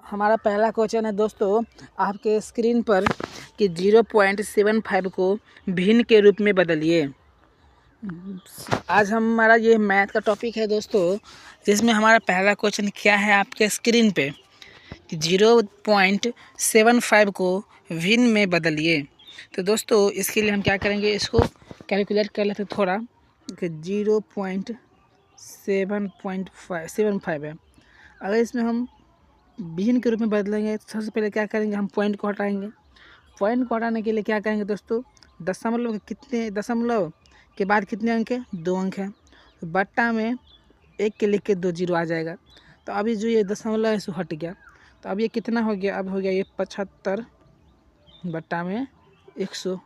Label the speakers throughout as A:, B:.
A: हमारा पहला क्वेश्चन है दोस्तों आपके स्क्रीन पर कि 0.75 को भिन्न के रूप में बदलिए। आज हमारा ये मैथ का टॉपिक है दोस्तों, जिसमें हमारा पहला क्वेश्चन क्या है आपके स्क्रीन पे कि 0.75 को भिन्न में बदलिए। तो दोस्तों इसके लिए हम क्या करेंगे, इसको कैलकुलेट कर लेते थोड़ा कि 0.75 है। अगर इसमें हम भिन्न के रूप में बदलेंगे तो सबसे पहले क्या करेंगे, हम पॉइंट को हटाएंगे। पॉइंट को हटाने के लिए क्या करेंगे दोस्तों, दशमलव के बाद कितने अंक है, 2 अंक है, तो बट्टा में 1 के लिख के 2 जीरो आ जाएगा। तो अभी जो ये दशमलव है सो हट गया, तो अब ये कितना हो गया, अब हो गया ये 75 बट्टा में 100,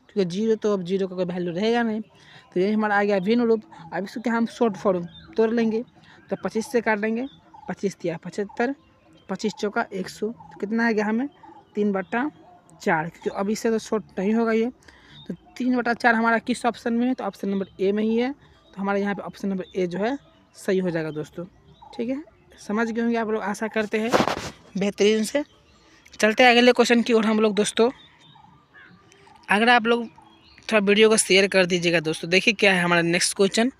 A: क्योंकि जीरो तो अब जीरो का कोई वैल्यू रहेगा नहीं, तो ये हमारा आ गया भिन्न रूप। अब इसको क्या हम शॉर्ट फॉर्म तोड़ लेंगे, तो 25 से काटेंगे, 25 दिया 75, 25 चौका 100, तो कितना आ गया हमें 3/4, क्योंकि अब इससे तो शॉर्ट नहीं होगा ये। तो 3/4 हमारा किस ऑप्शन में है, तो ऑप्शन नंबर ए में ही है। तो हमारे यहाँ पे ऑप्शन नंबर ए जो है सही हो जाएगा दोस्तों। ठीक है, समझ गए होंगे आप लोग, आशा करते हैं बेहतरीन से। चलते हैं अगले क्वेश्चन की ओर हम लोग दोस्तों। अगर आप लोग थोड़ा वीडियो को शेयर कर दीजिएगा दोस्तों। देखिए क्या है हमारा नेक्स्ट क्वेश्चन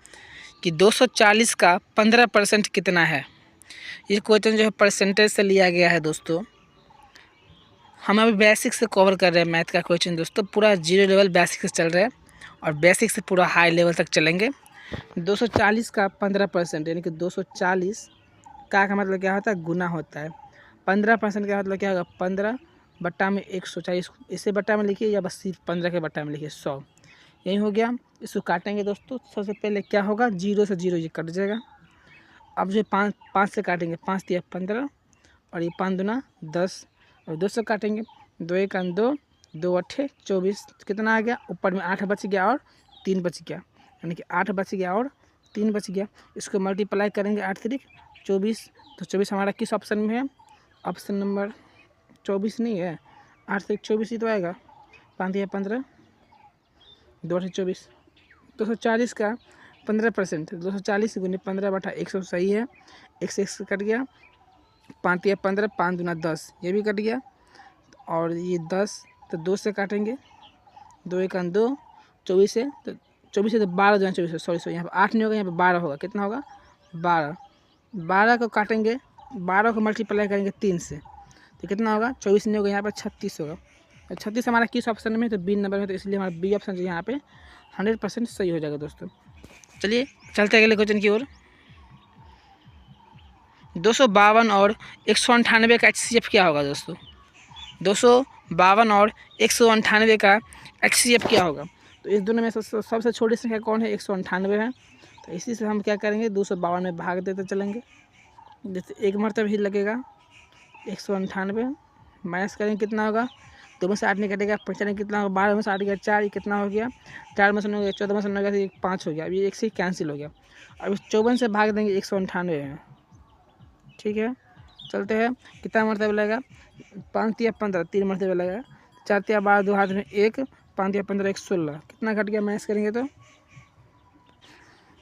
A: कि 240 का 15% कितना है। ये क्वेश्चन जो है परसेंटेज से लिया गया है दोस्तों। हम अभी बेसिक से कवर कर रहे हैं मैथ का क्वेश्चन दोस्तों, पूरा जीरो लेवल बेसिक से चल रहा है और बेसिक से पूरा हाई लेवल तक चलेंगे। 240 का 15% यानी कि 240 का मतलब क्या होता है, गुना होता है। 15% का मतलब क्या होगा, 15 बट्टा में 140, इसे बट्टा में लिखिए या बस सिर्फ 15 के बट्टा में लिखिए 100, यही हो गया। इसको काटेंगे दोस्तों, सबसे पहले क्या होगा, 0 से 0 ये कट जाएगा। अब जो 5 से काटेंगे, 5 दिया 15 और ये 5 दूना 10, और 2 से काटेंगे, 2 1 2, 2 8 24, कितना आ गया, ऊपर में 8 बच गया और 3 बच गया, यानी कि 8 बच गया और 3 बच गया। इसको मल्टीप्लाई करेंगे 8 3 24, तो 24 हमारा किस ऑप्शन में है, ऑप्शन नंबर 24 नहीं है, 8 3 24 ही तो आएगा। 5 दिया 15, 2 8 24, 240 का 15%, 240 गुने 15/100 सही है। 1 से 1 कट गया, 5 दिया 15, 5 दूना 10, ये भी कट गया, और ये 10 तो 2 से काटेंगे, 2 1 2, 24 से तो 24 से तो 12 दूना 24, सॉरी यहाँ पर 8 नहीं होगा, यहाँ पर 12 होगा, कितना होगा 12। 12 को काटेंगे, 12 को मल्टीप्लाई करेंगे 3 से, तो कितना होगा, 24 नहीं होगा, यहाँ पर 36 होगा। 36 हमारा किस ऑप्शन में है, तो बी नंबर में, तो इसलिए हमारा बी ऑप्शन जो यहाँ पे 100% सही हो जाएगा दोस्तों। चलिए चलते हैं अगले क्वेश्चन की ओर। 252 और 198 का HCF क्या होगा दोस्तों। 252 और 198 का HCF क्या होगा, तो इस दोनों में सबसे छोटी संख्या कौन है, 198 है। तो इसी से हम क्या करेंगे, 252 में भाग देते चलेंगे, जैसे एक मरतबा ही लगेगा। 198 माइनस करेंगे, कितना होगा, 2 में से 8 नहीं कटेगा, 95 कितना होगा, 12 में से 8 गया 4, कितना हो गया, 4 में से 9 हो गया, 14 में से 9 गया, 5 हो गया, अभी 1 से कैंसिल हो गया। अब 54 से भाग देंगे 198 में। ठीक है, चलते हैं, कितना मरतबा लगेगा, 5 तिया 15, 3 मरतबा लगेगा, 4 तिया 12, 2 हाथ में 1, 5 तिया 15, 1 16, कितना घट गया, माइनस करेंगे तो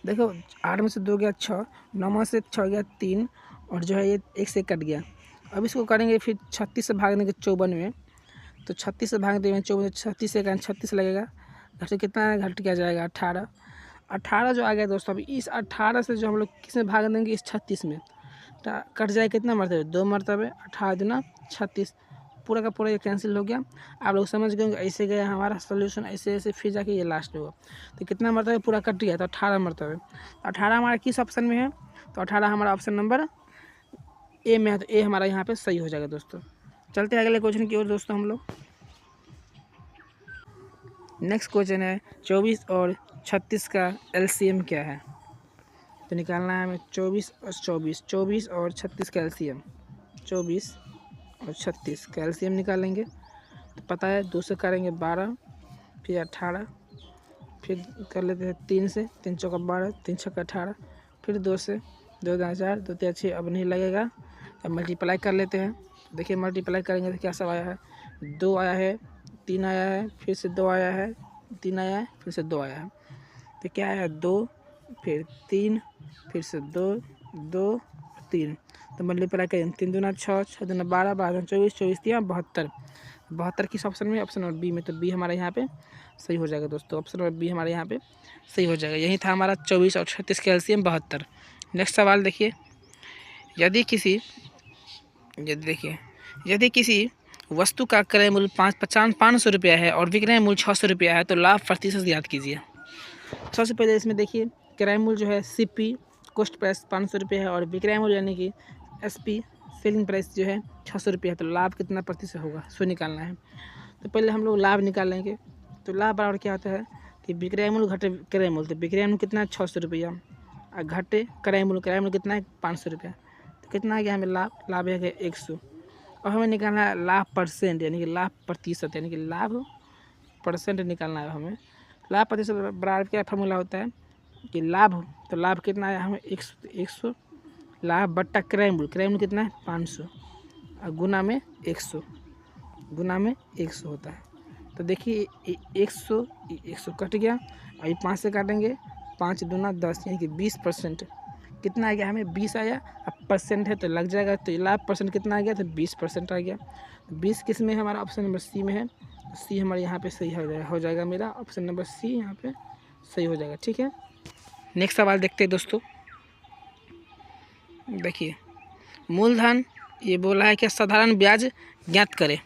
A: देखो 8 में से 2 गया 6, 9 में से 6 गया 3, और जो है ये 1 से कट गया। अब इसको करेंगे फिर 36 से भाग देंगे 54 में, तो 36 से भाग देंगे 54, 36 से 36 लगेगा, घर से कितना घट क्या जाएगा, 18। 18 जो आ गया दोस्तों, अभी इस 18 से जो हम लोग किस में भाग देंगे, इस 36 में, कट जाए कितना मरतबे, 2 मरतबे, 18 दूना 36, पूरा का पूरा ये कैंसिल हो गया। आप लोग समझ गए, ऐसे गया हमारा सोल्यूशन, ऐसे ऐसे फिर जाके ये लास्ट होगा। तो कितना मरतबे पूरा कट गया, तो 18 मरतबे। 18 हमारा किस ऑप्शन में है, तो 18 हमारा ऑप्शन नंबर ए में है, तो ए हमारा यहाँ पे सही हो जाएगा दोस्तों। चलते हैं अगले क्वेश्चन की ओर दोस्तों हम लोग। नेक्स्ट क्वेश्चन है 24 और 36 का LCM क्या है। तो निकालना है हमें 24 और 24, 24 और 36 का LCM, 24 और 36 का LCM निकालेंगे। तो पता है 2 से करेंगे 12, फिर 18, फिर कर लेते हैं 3 से, 3 चौका 12, 3 छक्का 18, फिर 2 से, 2 दूना 4, 2 तिया 6, अब नहीं लगेगा, अब मल्टीप्लाई कर लेते हैं। देखिए मल्टीप्लाई करेंगे तो क्या सब आया है, 2 आया है, 3 आया है, फिर से 2 आया है, 3 आया है, फिर से 2 आया है, तो क्या आया है 2, फिर 3, फिर से 2, 2, 3, तो मल्टीप्लाई करें 3 दूना 6, 6 दूना 12, 12 दूना 24, 24 दिया 72, 72 किस ऑप्शन में? ऑप्शन नंबर बी में। तो बी हमारा यहाँ पे सही हो जाएगा दोस्तों, ऑप्शन नंबर बी हमारे यहाँ पे सही हो जाएगा। यही था हमारा 24 और 36 का एलसीएम 72। नेक्स्ट सवाल देखिए, यदि किसी वस्तु का क्रय मूल्य 500 रुपया है और विक्रय मूल्य 600 रुपया है तो लाभ प्रतिशत याद कीजिए। सबसे पहले इसमें देखिए, क्रय मूल्य जो है सीपी कॉस्ट प्राइस 500 रुपये है और विक्रय मूल्य यानी कि एसपी सेलिंग प्राइस जो है 600 रुपये है, तो लाभ कितना प्रतिशत होगा सो निकालना है। तो पहले हम लोग लाभ निकालेंगे। तो लाभ बराबर क्या होता है कि विक्रय मूल्य घटे क्रय मूल्य, तो विक्रय मूल्य कितना है 600 रुपया और घटे क्रय मूल्य कितना है 500 रुपया, तो कितना आ गया हमें लाभ है 100। और हमें निकालना है लाभ परसेंट यानी कि लाभ प्रतिशत, यानी कि लाभ परसेंट निकालना है हमें। लाभ प्रतिशत बराबर क्या फार्मूला होता है कि लाभ, तो लाभ कितना आया हमें 100 लाभ बट्टा क्रय मूल्य कितना है 500 और गुना में 100 होता है। तो देखिए 100 कट गया और ये 5 से काटेंगे, 5 दूना 10 यानी कि 20%। कितना आ गया हमें 20 आया, अब परसेंट है तो लग जाएगा, तो लाभ परसेंट कितना आ गया तो 20% आ गया। 20 किस में है हमारा? ऑप्शन नंबर सी में है, सी हमारे यहाँ पे सही हो जाएगा मेरा ऑप्शन नंबर सी यहाँ पे सही हो जाएगा। ठीक है, नेक्स्ट सवाल देखते हैं दोस्तों। देखिए मूलधन ये बोला है कि साधारण ब्याज ज्ञात करें।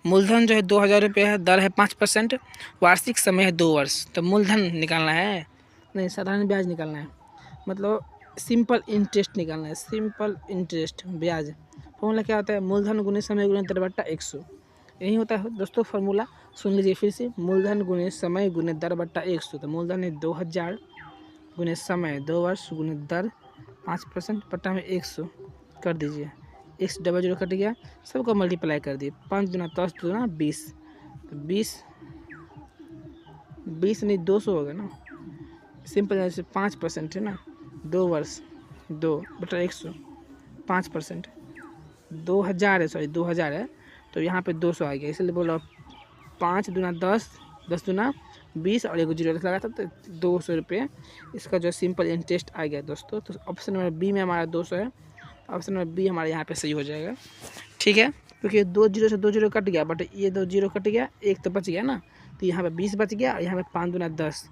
A: मूलधन जो है 2000 रुपये है, दर है 5%, वार्षिक समय है 2 वर्ष। तो मूलधन निकालना है, नहीं साधारण ब्याज निकालना है, मतलब सिंपल इंटरेस्ट निकालना है। सिंपल इंटरेस्ट ब्याज फॉर्मूला क्या होता है? मूलधन गुने समय गुने दर बट्टा 100, यही होता है दोस्तों फॉर्मूला। सुन लीजिए फिर से, मूलधन गुने समय गुने दर बट्टा 100। तो मूलधन है 2000 गुने समय 2 वर्ष गुने दर 5% बट्टा में 100 कर दीजिए। 100 कट गया, सबको मल्टीप्लाई कर दिए, 5 दूना 10 दूना 20, तो 20 नहीं 200 होगा ना, सिंपल जैसे 5% है ना, 2 वर्ष 2 बटा 100 5%, 2000 है, सॉरी 2000 है, तो यहाँ पे 200 आ गया, इसलिए बोला 5 दूना 10, 10 दूना 20 और 1 जीरो लगा था, तो 200 रुपये इसका जो सिंपल इंटरेस्ट आ गया दोस्तों। तो ऑप्शन नंबर बी में हमारा 200 है, ऑप्शन नंबर बी हमारे यहाँ पे सही हो जाएगा। ठीक है, क्योंकि 2 जीरो से 2 जीरो कट गया, बट ये 2 जीरो कट गया, एक तो बच गया ना, तो यहाँ पे 20 बच गया और यहाँ पे 5 दूना 10,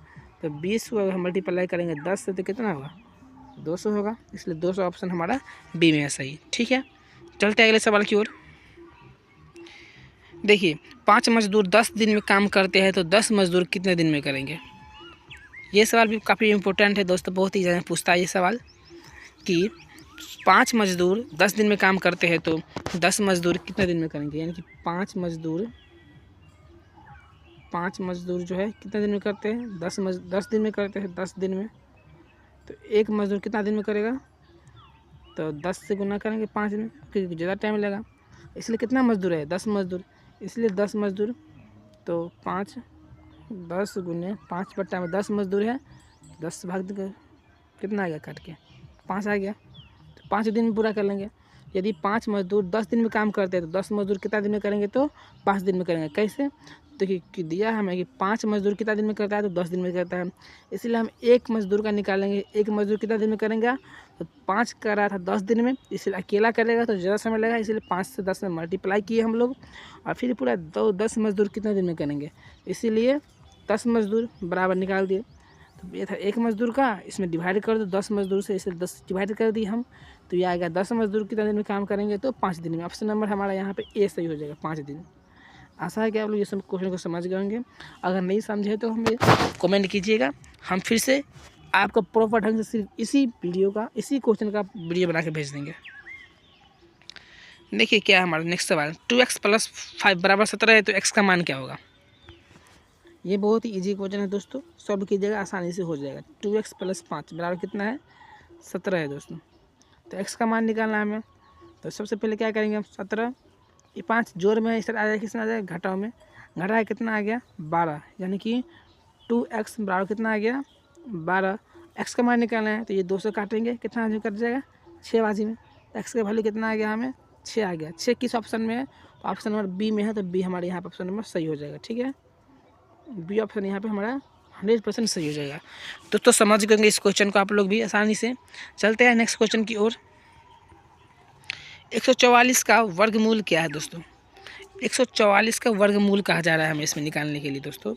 A: तो 20 को हम मल्टीप्लाई करेंगे 10 से तो कितना होगा 200 होगा, इसलिए 200 ऑप्शन हमारा बी में है सही। ठीक है, चलते हैं अगले सवाल की ओर। देखिए 5 मजदूर 10 दिन में काम करते हैं तो 10 मजदूर कितने दिन में करेंगे? ये सवाल भी काफ़ी इम्पोर्टेंट है दोस्तों, बहुत ही ज़्यादा पूछता है ये सवाल कि 5 मजदूर 10 दिन में काम करते हैं तो 10 मजदूर कितने दिन में करेंगे, यानी कि 5 मजदूर जो है कितने दिन में करते हैं? 10 दिन में करते हैं, 10 दिन में, तो एक मजदूर कितना दिन में करेगा? तो 10 से गुना करेंगे 5 दिन, क्योंकि ज़्यादा टाइम लगा, इसलिए कितना मजदूर है 10 मजदूर, इसलिए 10 मजदूर, तो 10 गुने 5 बट्टा में 10 मजदूर है, 10 भाग कितना आ गया काट के 5 आ गया, तो 5 दिन में पूरा कर लेंगे। यदि 5 मजदूर 10 दिन में काम करते हैं तो 10 मजदूर कितना दिन में करेंगे? तो 5 दिन में करेंगे। कैसे? तो कि दिया हमें कि 5 मजदूर कितना दिन में करता है? तो 10 दिन में करता है, इसलिए हम एक मजदूर का निकालेंगे। एक मजदूर कितना दिन में करेंगे? तो 5 कर रहा था 10 दिन में, इसलिए अकेला करेगा तो ज़्यादा समय लगेगा, इसलिए 5 से 10 में मल्टीप्लाई किए हम लोग, और फिर पूरा 10 मजदूर कितने दिन में करेंगे, इसीलिए 10 मजदूर बराबर निकाल दिए। तो ये था एक मजदूर का, इसमें डिवाइड कर दो 10 मजदूर से, इसलिए 10 डिवाइड कर दिए हम, तो ये आएगा 10 मजदूर कितने दिन में काम करेंगे? तो 5 दिन में। ऑप्शन नंबर हमारा यहाँ पे ए सही हो जाएगा, 5 दिन। आशा है कि आप लोग ये सब क्वेश्चन को समझ गए होंगे। अगर नहीं समझे तो हमें कमेंट कीजिएगा, हम फिर से आपको प्रॉपर ढंग से सिर्फ इसी क्वेश्चन का वीडियो बना के भेज देंगे। देखिए क्या है हमारा नेक्स्ट सवाल, 2x + 5 बराबर 17 है तो x का मान क्या होगा? ये बहुत ही इजी क्वेश्चन है दोस्तों, सॉल्व कीजिएगा आसानी से हो जाएगा। 2x + 5 बराबर कितना है? 17 है दोस्तों। तो x का मान निकालना है हमें, तो सबसे पहले क्या करेंगे हम, 17 ये 5 जोड़ में इस आ जाएगा, कितना आ जाएगा घटाव में, घटा कितना आ गया 12, यानी कि 2x बराबर कितना आ गया 12। x का मान निकालना है तो ये 2 से काटेंगे, कितना कट जाएगा 6 बाजी में, x का वैल्यू कितना आ गया हमें 6 आ गया। 6 किस ऑप्शन में है? तो ऑप्शन नंबर बी में है, तो बी हमारे यहाँ पर ऑप्शन नंबर सही हो जाएगा। ठीक है, बी ऑप्शन यहाँ पे हमारा 100% सही हो जाएगा। तो समझ गए इस क्वेश्चन को आप लोग भी आसानी से। चलते हैं नेक्स्ट क्वेश्चन की ओर। 144 का वर्गमूल क्या है दोस्तों? 144 का वर्गमूल कहा जा रहा है हमें इसमें निकालने के लिए दोस्तों।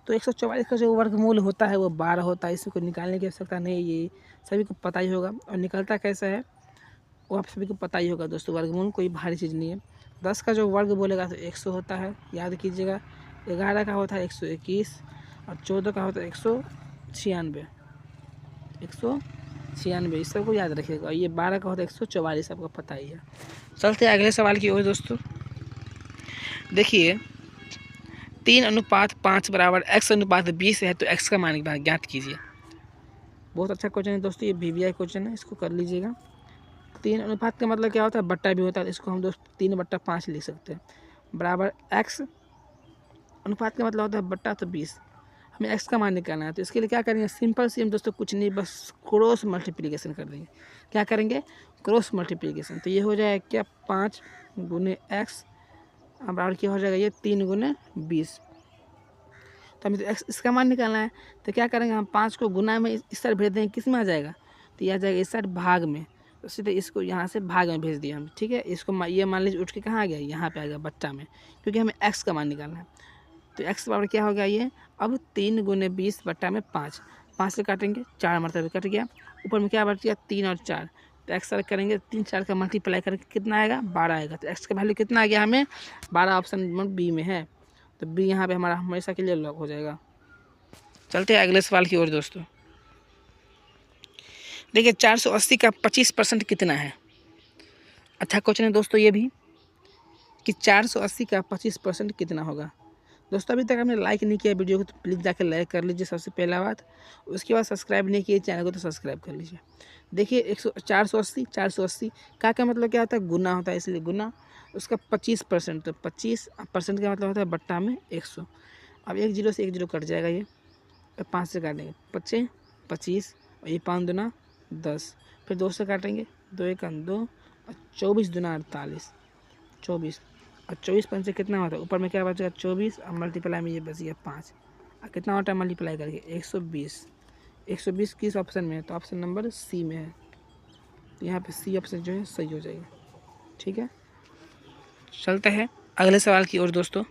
A: तो 144 का जो वर्गमूल होता है वो 12 होता है। इसमें कोई निकालने की आवश्यकता नहीं, ये सभी को पता ही होगा। और निकलता कैसा है वो आप सभी को पता ही होगा दोस्तों। वर्गमूल कोई भारी चीज़ नहीं है। 10 का जो वर्ग बोलेगा तो 100 होता है, याद कीजिएगा। 11 का होता है 121 और 14 का होता है 196। 196 इस सबको याद रखिएगा। और ये 12 का होता है 144, आपको पता ही है। चलते हैं अगले सवाल की ओर दोस्तों। देखिए 3:5 बराबर x/20 है तो x का मान ज्ञात कीजिए। बहुत अच्छा क्वेश्चन है दोस्तों, ये VBI क्वेश्चन है, इसको कर लीजिएगा। 3:5 का मतलब क्या होता है? बट्टा भी होता है, इसको हम दोस्त 3/5 लिख सकते हैं। बराबर x अनुपात का मतलब होता है बट्टा, तो 20। हमें x का मान निकालना है, तो इसके लिए क्या करेंगे? सिंपल सी हम दोस्तों कुछ नहीं, बस क्रॉस मल्टीप्लिकेशन कर देंगे। क्या करेंगे? Cross multiplication. तो ये हो जाएगा क्या? 5 गुने x बराबर क्या हो जाएगा? ये 3 गुने 20। तो हमें तो x इसका मान निकालना है, तो क्या करेंगे? हम 5 को गुना में इस साइड भेज देंगे, किस में आ जाएगा? तो यह आ जाएगा इस साइड भाग में। तो सीधे इसको यहाँ से भाग में भेज दिया हम, ठीक है। इसको ये मान लीजिए उठ के कहाँ आ गया? यहाँ पे आ गया बट्टा में, क्योंकि हमें x का मान निकालना है। तो x बराबर क्या हो गया? ये अब 3 गुने 20 बट्टा में 5। 5 से काटेंगे, 4 मरतबे कट गया। ऊपर में क्या बच गया? 3 और 4। तो x करेंगे 3 4 का मल्टीप्लाई करके कितना आएगा? 12 आएगा। तो x का वैल्यू कितना आ गया हमें? 12, ऑप्शन नंबर बी में है। तो बी यहाँ पे हमारा हमेशा के लिए लॉक हो जाएगा। चलते हैं अगले सवाल की ओर दोस्तों। देखिए 480 का 25% कितना है? अच्छा क्वेश्चन है दोस्तों ये भी, कि 480 का 25% कितना होगा। दोस्तों अभी तक आपने लाइक नहीं किया वीडियो को तो प्लीज़ जाकर लाइक कर लीजिए, सबसे पहला बात। उसके बाद सब्सक्राइब नहीं किए चैनल को तो सब्सक्राइब कर लीजिए। देखिए 480 का मतलब क्या होता है? गुना होता है, इसलिए गुना उसका 25%। तो 25% का मतलब होता है बट्टा में 100। अब 1 0 से 1 0 कट जाएगा, ये 5 से काटेंगे 25 25 और ये 5 दूना 10, फिर 2 से काटेंगे 2 1 2 और 24 दूना 48, 24 और 24 5 से कितना होता है? ऊपर में क्या बचेगा? 24 और मल्टीप्लाई में ये बच गया 5 और कितना होता है मल्टीप्लाई करके? 120। 120 किस ऑप्शन में है? तो ऑप्शन नंबर सी में है। तो यहाँ पे सी ऑप्शन जो है सही हो जाएगा, ठीक है। चलते हैं अगले सवाल की ओर दोस्तों।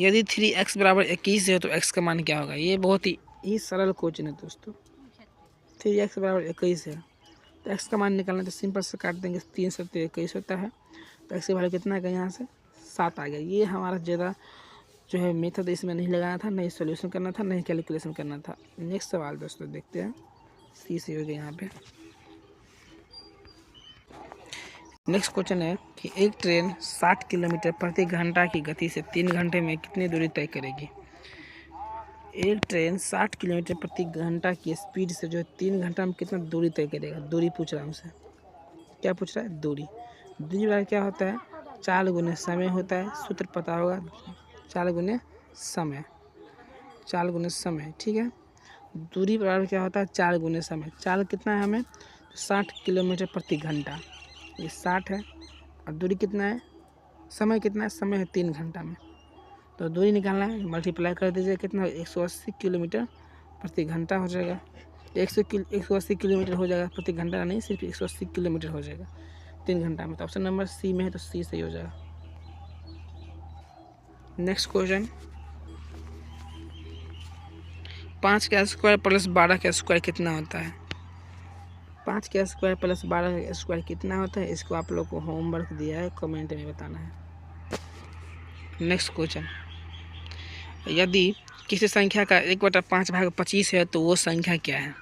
A: यदि 3x बराबर 21 है तो x का मान क्या होगा? ये बहुत ही सरल क्वेश्चन है दोस्तों। 3x बराबर 21 है तो x का मान निकालना, तो सिंपल से काट देंगे। 3 से 21 होता है, तो x की वैल्यू कितना आ गया? यहाँ से 7 आ गया। ये हमारा ज़्यादा जो है मेथड इसमें नहीं लगाना था, नहीं सॉल्यूशन करना था, नहीं कैलकुलेशन करना था। नेक्स्ट सवाल दोस्तों देखते हैं, सी से हो गया यहाँ पे। नेक्स्ट क्वेश्चन है कि एक ट्रेन 60 किलोमीटर प्रति घंटा की गति से 3 घंटे में कितनी दूरी तय करेगी? एक ट्रेन 60 किलोमीटर प्रति घंटा की स्पीड से जो है 3 घंटा में कितना दूरी तय करेगा? दूरी पूछ रहा है हमसे। क्या पूछ रहा है? दूरी। दूरी बराबर क्या होता है? 4 गुने समय होता है। सूत्र पता होगा, 4 गुने समय, 4 गुने समय, ठीक है। दूरी बराबर क्या होता है? 4 गुने समय। 4 कितना है हमें? 60 किलोमीटर प्रति घंटा, ये 60 है। और दूरी कितना है? समय कितना है? समय है 3 घंटा में। तो दूरी निकालना है, मल्टीप्लाई कर दीजिए। कितना? 180 किलोमीटर प्रति घंटा हो जाएगा। 180 किलोमीटर हो जाएगा प्रति घंटा, नहीं सिर्फ 180 किलोमीटर हो जाएगा 3 घंटा में। तो ऑप्शन नंबर सी में है, तो सी सही हो जाएगा। नेक्स्ट क्वेश्चन, 5 का स्क्वायर प्लस 12 का स्क्वायर कितना होता है? 5 का स्क्वायर प्लस 12 का स्क्वायर कितना होता है? इसको आप लोग को होमवर्क दिया है, कमेंट में बताना है। नेक्स्ट क्वेश्चन, यदि किसी संख्या का 1/5 भाग 25 है तो वो संख्या क्या है?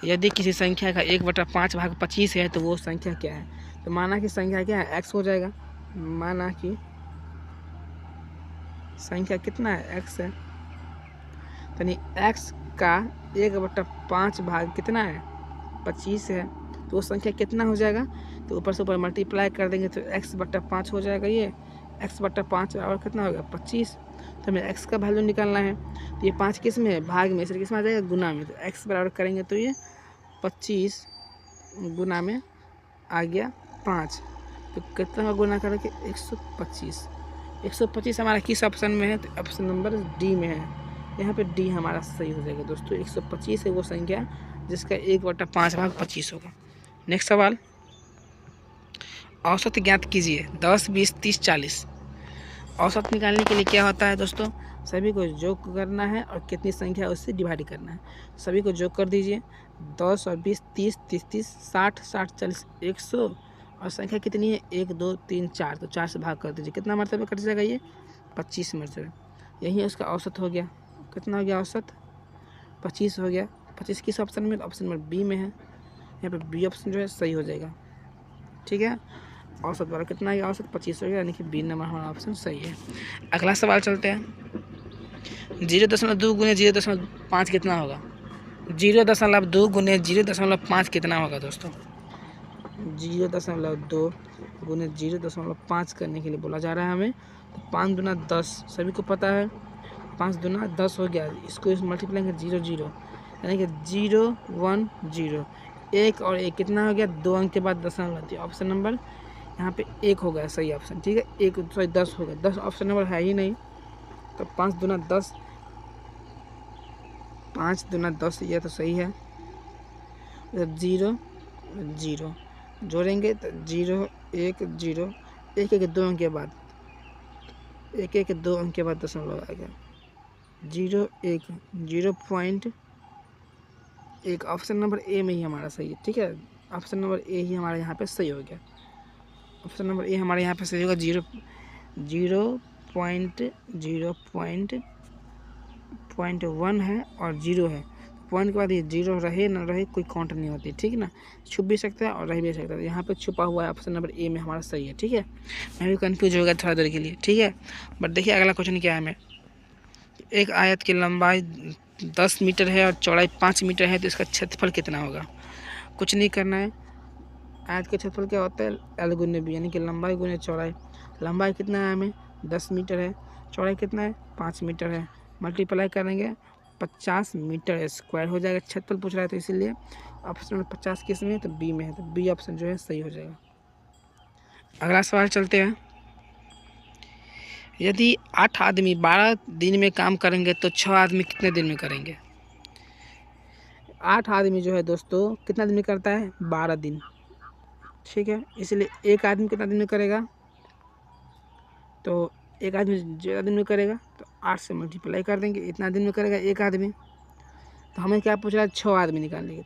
A: यदि किसी संख्या का 1/5 भाग 25 है तो वो संख्या क्या है? तो माना कि संख्या क्या है? x हो जाएगा। माना कि संख्या कितना है? x है। तो नहीं, x का 1/5 भाग कितना है? 25 है। तो वो संख्या कितना हो जाएगा? तो ऊपर से ऊपर मल्टीप्लाई कर देंगे तो x/5 हो जाएगा। ये x/5 और कितना होगा? 25। तो हमें x का वैल्यू निकालना है। तो ये 5 किस में है? भाग में। इसलिए किस में आ जाएगा? गुना में। तो x बराबर करेंगे तो ये 25 गुना में आ गया 5। तो कितना का गुना करके? 125। 125 हमारा किस ऑप्शन में है? तो ऑप्शन नंबर डी में है। यहाँ पे डी हमारा सही हो जाएगा दोस्तों। 125 है वो संख्या जिसका 1/5 भाग 25 होगा। नेक्स्ट सवाल, औसत ज्ञात कीजिए 10, 20, 30, 40। औसत निकालने के लिए क्या होता है दोस्तों, सभी को जोड़ करना है और कितनी संख्या है उससे डिवाइड करना है। सभी को जोड़ कर दीजिए, 10 और 20, 30, 30, 30, 60, 60, 40, 100 और संख्या कितनी है 1, 2, 3, 4, तो 4 से भाग कर दीजिए। कितना मरतबे कट जाएगा ये 25 मरतबे। यही उसका औसत हो गया। कितना हो गया औसत 25 हो गया। 25 किस ऑप्शन में, ऑप्शन नंबर बी में है। यहाँ पे बी ऑप्शन जो है सही हो जाएगा। ठीक है, औसत द्वारा कितना है औसत 25 हो गया, यानी कि बी नंबर हमारा ऑप्शन सही है। अगला सवाल चलते हैं, 0.2 गुने 0.5 कितना होगा। 0.2 गुने 0.5 कितना होगा दोस्तों। 0.2 गुने 0.5 करने के लिए बोला जा रहा है हमें। तो 5 दूना 10, सभी को पता है 5 दूना 10 हो गया। इसको इस मल्टीप्लाई करेंगे 0, 0 यानी कि 0, 1, 0। 1 और 1 कितना हो गया 2 अंक के बाद दशमलव। ऑप्शन नंबर यहाँ पे 1 हो गया सही ऑप्शन। ठीक है, 1 सॉरी 10 हो गया। 10 ऑप्शन नंबर है ही नहीं, तो 5 दूना 10, 5 दूना 10 ये तो सही है। 0, 0 जोड़ेंगे तो 0, 1, 0, 1, 1 2 अंक के बाद 1, 1 2 अंक के बाद दशमलव आ गया। 0, 1, 0.1। ऑप्शन नंबर ए में ही हमारा सही है। ठीक है, ऑप्शन नंबर ए ही हमारा यहाँ पे सही हो गया। ऑप्शन नंबर ए हमारे यहाँ पे सही होगा। 0.1 है और 0 है। पॉइंट के बाद ये 0 रहे ना रहे कोई काउंट नहीं होती। ठीक है ना, छुप भी सकता है और रह भी सकता है। यहाँ पे छुपा हुआ है ऑप्शन नंबर ए में हमारा सही है। ठीक है, मैं भी कंफ्यूज हो गया थोड़ा देर के लिए। ठीक है, बट देखिए अगला क्वेश्चन क्या है हमें। एक आयत की लंबाई 10 मीटर है और चौड़ाई 5 मीटर है, तो इसका क्षेत्रफल कितना होगा। कुछ नहीं करना है, आयत का क्षेत्रफल क्या होता है एल गुने बी, यानी कि लंबाई गुने चौड़ाई। लंबाई कितना है हमें 10 मीटर है, चौड़ाई कितना है 5 मीटर है, मल्टीप्लाई करेंगे 50 मीटर स्क्वायर हो जाएगा। क्षेत्रफल पूछ रहा है तो इसीलिए ऑप्शन नंबर 50 किस में है, तो बी में है, तो बी ऑप्शन जो है सही हो जाएगा। अगला सवाल चलते हैं, यदि 8 आदमी 12 दिन में काम करेंगे तो 6 आदमी कितने दिन में करेंगे। 8 आदमी जो है दोस्तों कितना दिन में करता है 12 दिन। ठीक है, इसलिए एक आदमी कितना दिन में करेगा, तो एक आदमी ज़्यादा दिन में करेगा तो 8 से मल्टीप्लाई कर देंगे, इतना दिन में करेगा एक आदमी। तो हमें क्या पूछ रहा है 6 आदमी निकालने के।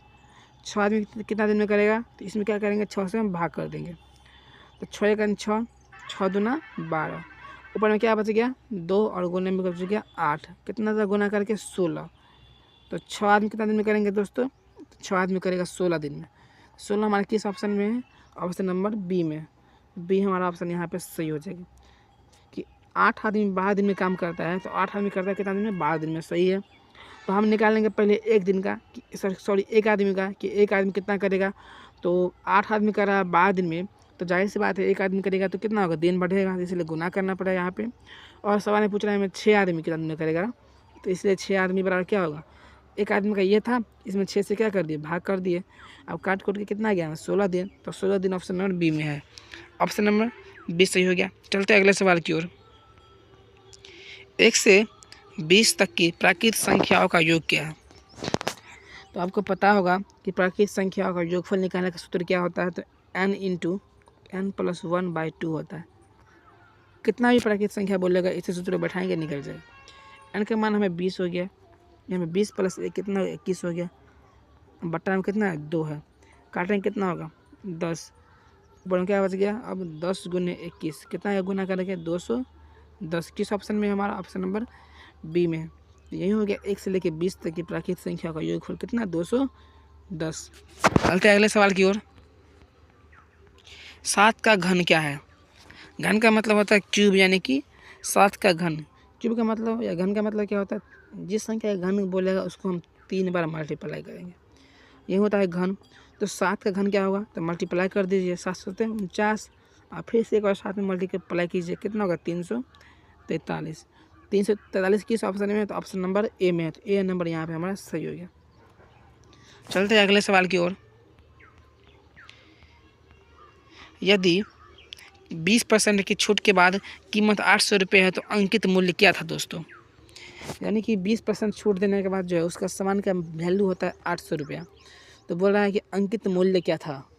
A: 6 आदमी कितना दिन में करेगा, तो इसमें क्या करेंगे 6 से हम भाग कर देंगे, तो 6 का 6, 6 दूना 12, ऊपर में क्या बच गया 2 और गुने में बच गया 8, कितना था गुना करके 16। तो 6 आदमी कितना दिन में करेंगे दोस्तों, तो 6 आदमी करेगा 16 दिन में। 16 हमारे किस ऑप्शन में है, ऑप्शन नंबर बी में। बी हमारा ऑप्शन यहाँ पे सही हो जाएगा कि 8 आदमी 12 दिन में काम करता है, तो 8 आदमी करता है कितना दिन में 12 दिन में, सही है। तो हम निकालेंगे पहले एक दिन का कि सॉरी एक आदमी का कि एक आदमी कितना करेगा। तो 8 आदमी कर रहा है 12 दिन में, तो जाहिर सी बात है एक आदमी करेगा तो कितना होगा दिन बढ़ेगा, इसलिए गुना करना पड़ेगा यहाँ पे। और सवाल में पूछ रहा है हमें 6 आदमी कितना दिन में करेगा, तो इसलिए 6 आदमी बराबर क्या होगा, एक आदमी का ये था, इसमें 6 से क्या कर दिए भाग कर दिए। अब काट के कितना गया 16 दिन, तो 16 दिन ऑप्शन नंबर बी में है। ऑप्शन नंबर बी सही हो गया। चलते अगले सवाल की ओर। 1 से 20 तक की प्राकृतिक संख्याओं का योग क्या है। तो आपको पता होगा कि प्राकृतिक संख्याओं का योगफल निकालने का सूत्र क्या होता है, तो n इंटू n प्लस 1/2 होता है। कितना भी प्राकृतिक संख्या बोलेगा इसे सूत्र बैठाएंगे निकल जाएगा। n का मान हमें 20 हो गया, यहाँ में 20 प्लस 1 कितना 21 हो गया, बट्टा में कितना है 2 है, काटेंगे कितना होगा 10, ऊपर क्या बच गया अब 10 गुने 21 कितना है गुना करके 210। किस ऑप्शन में हमारा ऑप्शन नंबर बी में है। यही हो गया 1 से लेकर 20 तक की प्राकृतिक संख्या का योगफल कितना 210। चलते अगले सवाल की ओर। 7 का घन क्या है। घन का मतलब होता है क्यूब, यानी कि 7 का घन। क्यूब का मतलब या घन का मतलब क्या होता है, जिस संख्या का घन बोलेगा उसको हम 3 बार मल्टीप्लाई करेंगे, ये होता है घन। तो 7 का घन क्या होगा, तो मल्टीप्लाई कर दीजिए 7 सत्ते 49 और फिर से एक बार 7 में मल्टीप्लाई कीजिए कितना होगा 343। 343 किस ऑप्शन में है, तो ऑप्शन नंबर ए में है, तो ए नंबर यहाँ पे हमारा सही हो गया। चलते हैं अगले सवाल की ओर। यदि 20% की छूट के बाद कीमत 800 रुपये है तो अंकित मूल्य क्या था दोस्तों। यानी कि 20% छूट देने के बाद जो है उसका सामान का वैल्यू होता है 800 रुपया। तो बोल रहा है कि अंकित मूल्य क्या था,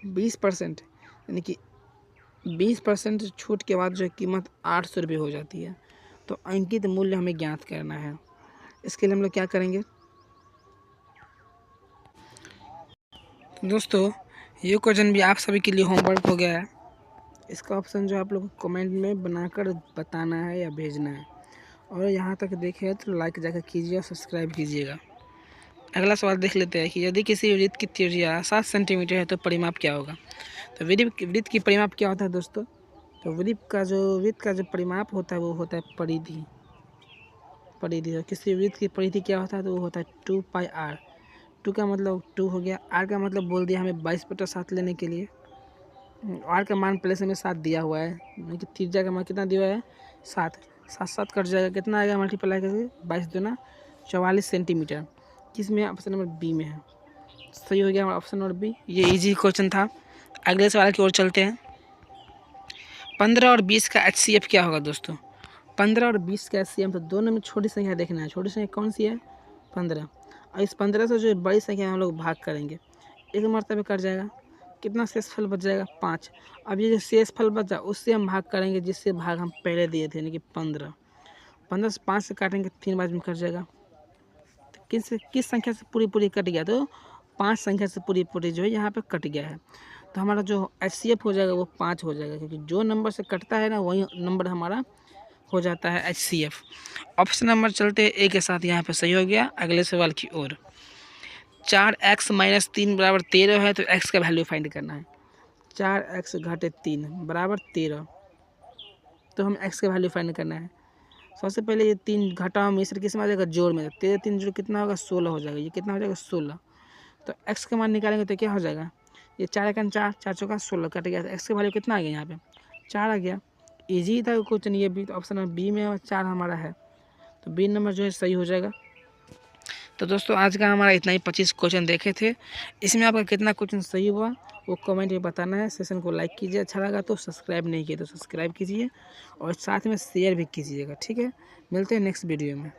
A: 20% यानी कि 20% छूट के बाद जो कीमत 800 रुपये हो जाती है। तो अंकित मूल्य हमें ज्ञात करना है। इसके लिए हम लोग क्या करेंगे दोस्तों, ये क्वेश्चन भी आप सभी के लिए होमवर्क हो गया है। इसका ऑप्शन जो आप लोग को कमेंट में बनाकर बताना है या भेजना है। और यहाँ तक देखे तो लाइक जाकर कीजिए और सब्सक्राइब कीजिएगा। अगला सवाल देख लेते हैं कि यदि किसी वृत्त की त्रिज्या 7 सेंटीमीटर है तो परिमाप क्या होगा। तो वृत्त की परिमाप क्या होता है दोस्तों। तो वृत्त का जो परिमाप होता है वो होता है परिधि। और किसी वृत्त की परिधि क्या होता है तो वो होता है 2πr। 2 का मतलब 2 हो गया, r का मतलब बोल दिया हमें 22/7 लेने के लिए। r का मान पहले से हमें 7 दिया हुआ है, कि त्रिज्या का मान कितना दिया हुआ है 7। 7 कट जाएगा, कितना आएगा मल्टीप्लाई करके 22 दूना 44 सेंटीमीटर। किसमें ऑप्शन नंबर बी में है। सही हो गया हमारा ऑप्शन नंबर बी। ये इजी क्वेश्चन था। अगले सवाल की ओर चलते हैं। 15 और 20 का HCF क्या होगा दोस्तों। 15 और 20 का HCF, तो दोनों में छोटी संख्या देखना है। छोटी संख्या कौन सी है 15। और इस 15 से जो बड़ी संख्या हम लोग भाग करेंगे, एक मरतबे कट जाएगा, कितना शेषफल बच जाएगा 5। अब ये जो शेषफल बचा उससे हम भाग करेंगे जिससे भाग हम पहले दिए थे, यानी कि 15। 15 से 5 से काटेंगे 3 बार में कट जाएगा। तो किस संख्या से पूरी कट गया, तो 5 संख्या से पूरी जो है यहाँ पे कट गया है। तो हमारा जो HCF हो जाएगा वो 5 हो जाएगा, क्योंकि जो नंबर से कटता है ना वही नंबर हमारा हो जाता है HCF। ऑप्शन नंबर चलते हैं ए के साथ, यहाँ पे सही हो गया। अगले सवाल की ओर। 4x - 3 बराबर 13 है तो x का वैल्यू फाइंड करना है। 4x घटे 3 बराबर 13, तो हम x का वैल्यू फाइंड करना है। सबसे पहले ये 3 घटाओ में किस में आ जाएगा, जोड़ में। 13 3 जोड़ कितना होगा 16 हो जाएगा। ये कितना हो जाएगा 16। तो x का मान निकालेंगे तो क्या हो जाएगा, ये 4 एकन 4, 4 चौका 16 कट गया। तो x का वैल्यू कितना आ गया, यहाँ पे 4 आ गया। ईजी था क्वेश्चन ये भी। तो ऑप्शन नंबर बी में 4 हमारा है, तो बी नंबर जो है सही हो जाएगा। तो दोस्तों आज का हमारा इतना ही 25 क्वेश्चन देखे थे। इसमें आपका कितना क्वेश्चन सही हुआ वो कमेंट में बताना है। सेशन को लाइक कीजिए, अच्छा लगा तो सब्सक्राइब नहीं किए तो सब्सक्राइब कीजिए और साथ में शेयर भी कीजिएगा। ठीक है, मिलते हैं नेक्स्ट वीडियो में।